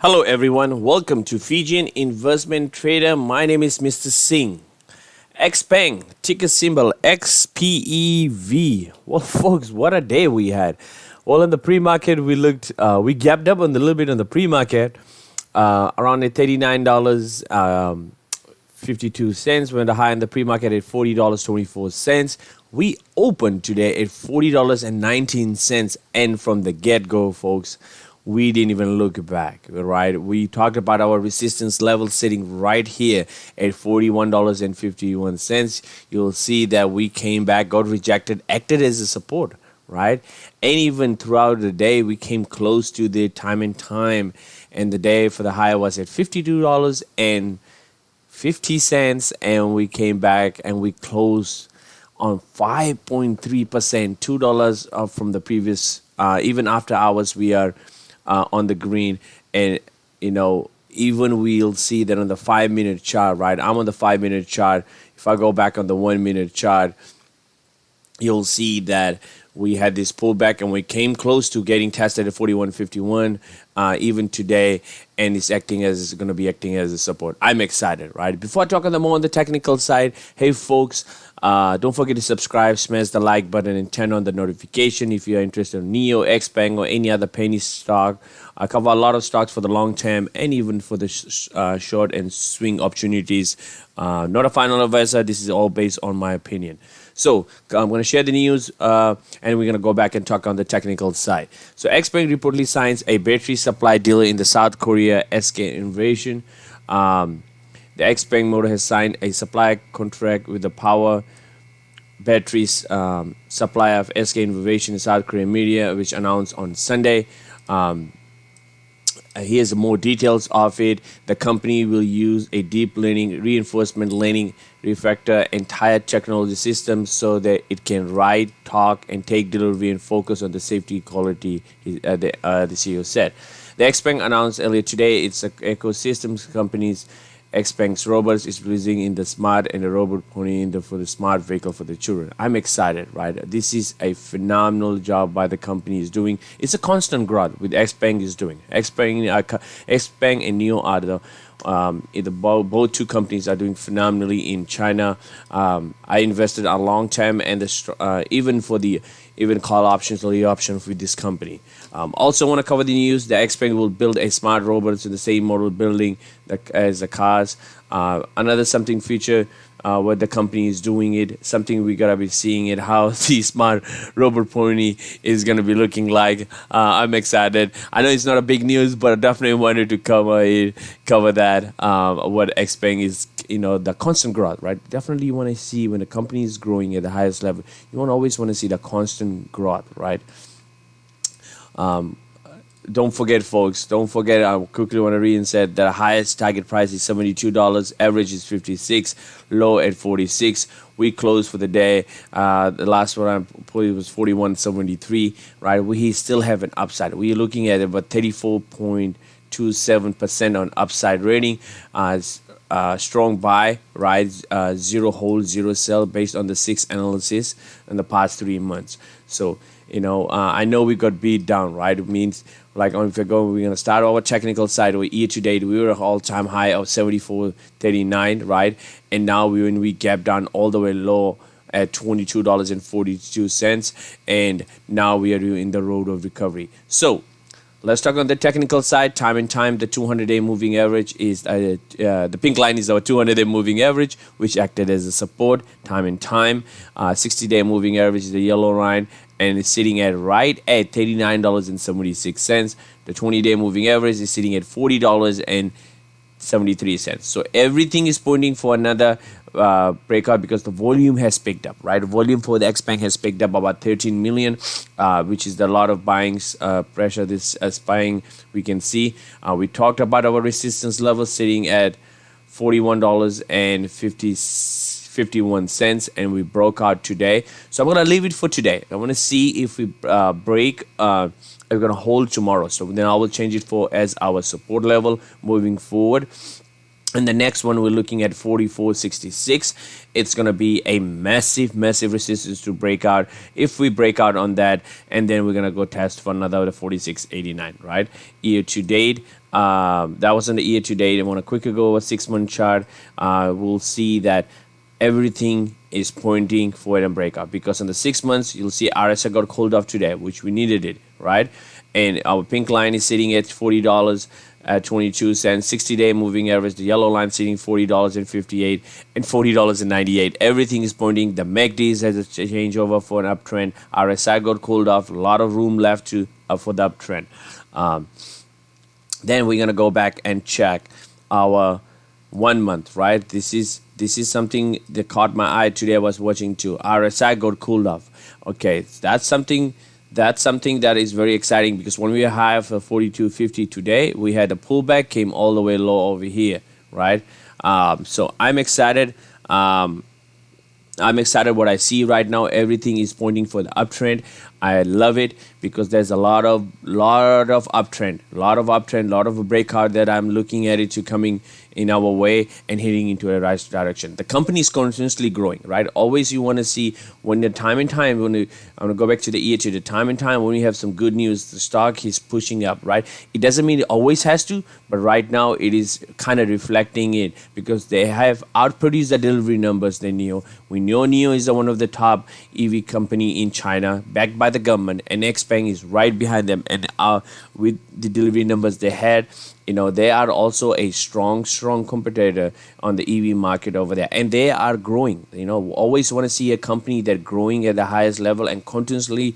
Hello everyone, welcome to Fijian Investment Trader. My name is Mr. Singh. XPeng, ticker symbol XPEV. Well, folks, what a day we had. Well, in the pre-market, we gapped up on a little bit on the pre-market, around at $39, 52 cents. We're on the high in the pre-market at $40.24. We opened today at $40.19, and from the get-go, folks, we didn't even look back, right? We talked about our resistance level sitting right here at $41.51. You'll see that we came back, got rejected, acted as a support, right? And even throughout the day, we came close to the time and time. And the day for the high was at $52.50, and we came back and we closed on 5.3%, $2 from the previous. Even after hours, we are on the green, and even we'll see that on the 5 minute chart, right? I'm on the 5 minute chart. If I go back on the 1 minute chart, you'll see that we had this pullback and we came close to getting tested at 41.51 even today, and it's going to be acting as a support. I'm excited, right? Before I talk on the more on the technical side, hey folks, don't forget to subscribe, smash the like button, and turn on the notification if you're interested in NEO, XPeng, or any other penny stock. I cover a lot of stocks for the long term and even for the short and swing opportunities. Not a final advisor. This is all based on my opinion. So I'm going to share the news, and we're going to go back and talk on the technical side. So XPeng reportedly signs a battery supply deal in the South Korea SK invasion. The XPeng Motors has signed a supply contract with the power batteries supplier of SK Innovation in South Korea media, which announced on Sunday. Here's more details of it. The company will use a deep learning, reinforcement learning, refactor entire technology system so that it can write, talk, and take delivery and focus on the safety quality, the CEO said. The XPeng announced earlier today its ecosystems companies XPeng's robots is releasing in the smart and the robot pony for the smart vehicle for the children. I'm excited, right? This is a phenomenal job by the company is doing. It's a constant growth with XPeng is doing. XPeng and NEO are both two companies are doing phenomenally in China. I invested a long time, and even call options or the options with this company. Also want to cover the news that XPeng will build a smart robots in the same model building as the cars. Another something feature what the company is doing it, something we gotta be seeing it, how the smart robot pony is gonna be looking like. I'm excited. I know it's not a big news, but I definitely wanted to cover that. What XPeng is, the constant growth, right? Definitely you want to see when the company is growing at the highest level. You always want to see the constant growth, right? Don't forget, folks. Don't forget. I quickly want to read and said the highest target price is $72, average is 56, low at 46. We closed for the day. The last one I put it was 41.73. Right, we still have an upside. We're looking at about 34.27% on upside rating. Strong buy, right? Zero hold, zero sell based on the 6 analysis in the past 3 months. So I know we got beat down, right? It means we're going to start our technical side. Year to date, we were at all-time high of 74.39, right? And now when we gap down all the way low at $22.42, and now we are in the road of recovery. So let's talk on the technical side. Time and time, the 200-day moving average is the pink line is our 200-day moving average, which acted as a support. Time and time, 60-day moving average is the yellow line, and it's sitting at right at $39.76. The 20-day moving average is sitting at $40.73. So everything is pointing for another breakout because the volume has picked up, right? The volume for the XPeng has picked up about 13 million, which is a lot of buying pressure. This buying we can see. We talked about our resistance level sitting at $41.51, and we broke out today. So I'm gonna leave it for today. I want to see if we break. We're gonna hold tomorrow. So then I will change it for as our support level moving forward. And the next one we're looking at 44.66. It's going to be a massive resistance to break out. If we break out on that, and then we're going to go test for another 46.89, right? Year to date, that was on the year to date. I want to quickly go over 6-month chart. We'll see that everything is pointing for a breakout, because in the 6 months you'll see RSI got cooled off today, which we needed it, right? And our pink line is sitting at $40 at 22 cents. 60-day moving average, the yellow line sitting $40.58 and $40.98. Everything is pointing. The MACD has a changeover for an uptrend. RSI got cooled off. A lot of room left to for the uptrend. Then we're gonna go back and check our 1 month, right? This is something that caught my eye today. I was watching too. RSI got cooled off. Okay, that's something that is very exciting, because when we have 42.50 today, we had a pullback, came all the way low over here, right? So I'm excited. I'm excited what I see right now. Everything is pointing for the uptrend. I love it, because there's a lot of uptrend, lot of a breakout that I'm looking at it to coming in our way and heading into a right direction. The company is continuously growing, right? Always you want to see when the time and time, I'm going to go back to the year, to the time and time when we have some good news, the stock is pushing up, right? It doesn't mean it always has to, but right now it is kind of reflecting it, because they have outproduced the delivery numbers than NIO. We know NIO is one of the top EV company in China, backed by the government, and XPeng is right behind them. And with the delivery numbers they had, they are also a strong competitor on the EV market over there, and they are growing. Always want to see a company that growing at the highest level and continuously,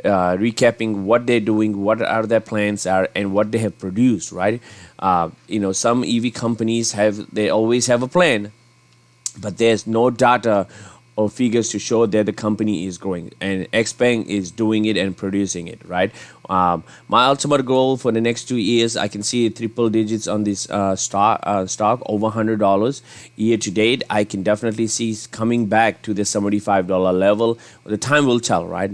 recapping what they're doing, what are their plans are, and what they have produced, right? Some EV companies they always have a plan, but there's no data or figures to show that the company is growing, and XPeng is doing it and producing it, right? My ultimate goal for the next 2 years, I can see triple digits on this stock over $100 year to date. I can definitely see coming back to the $75 level. The time will tell, right?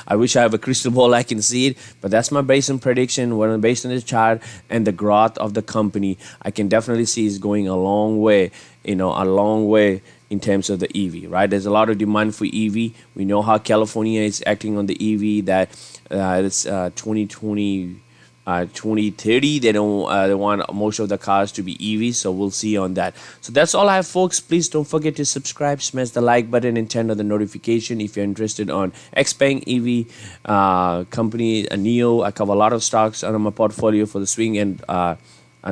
I wish I have a crystal ball I can see it, but that's my base and prediction. When based on the chart and the growth of the company, I can definitely see it's going a long way. A long way in terms of the EV, right? There's a lot of demand for EV. We know how California is acting on the EV, that it's 2020, 2030. They want most of the cars to be EVs, so we'll see on that. So that's all I have, folks. Please don't forget to subscribe, smash the like button, and turn on the notification if you're interested on XPeng EV company, NIO. I cover a lot of stocks on my portfolio for the swing and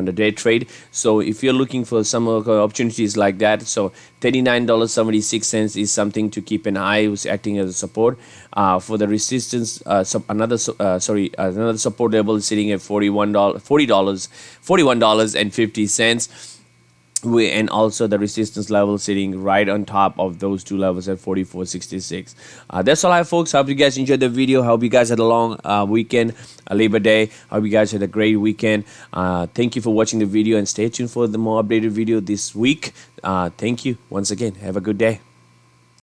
the day trade. So if you're looking for some opportunities like that, so $39.76 is something to keep an eye. Who's acting as a support for the resistance. Another support level is sitting at $41.50. And also the resistance level sitting right on top of those two levels at 44.66. That's all I have, folks. Hope you guys enjoyed the video. Hope you guys had a long weekend, Labor Day. Hope you guys had a great weekend. Thank you for watching the video, and stay tuned for the more updated video this week. Thank you once again. Have a good day.